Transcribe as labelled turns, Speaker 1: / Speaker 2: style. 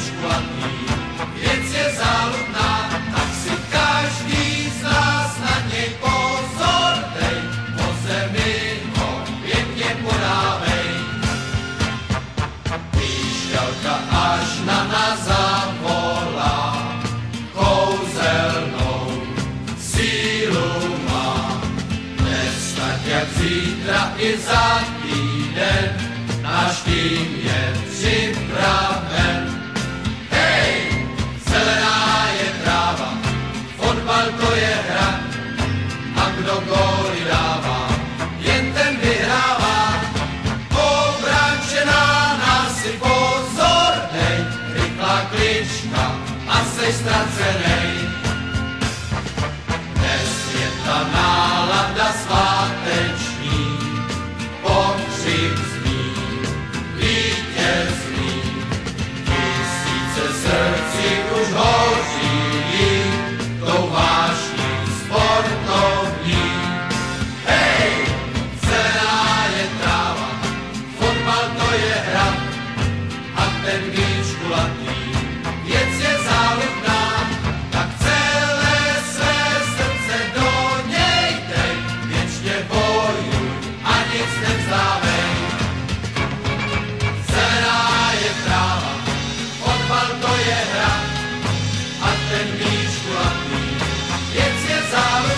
Speaker 1: kulatý, věc je záludná, tak si každý z nás na něj pozor dej, po zemi ho pěkně podávej. Píšťalka až na nás zavolá, kouzelnou sílu má, dnes tak jak zítra i za týden, náš tým je připraven. Hej, zelená je tráva, fotbal to je hra, a kdo góly dává, jen ten vyhrává. Obránčená nás si pozor dej, rychlá klička a seš ztracenej. Dnes je ta nálada sváteční, pokřik zní vítězný. Tisíce srdcí už hoří tou vášní sportovní. Hej, zelená je tráva, fotbal to je hra, a ten míč kulatý, věc je záludná, tak celé své srdce do něj dej, věčně bojuj a nic nevzdávej. Zelená je tráva, fotbal to je hra, a ten míč kulatý, věc je záludná.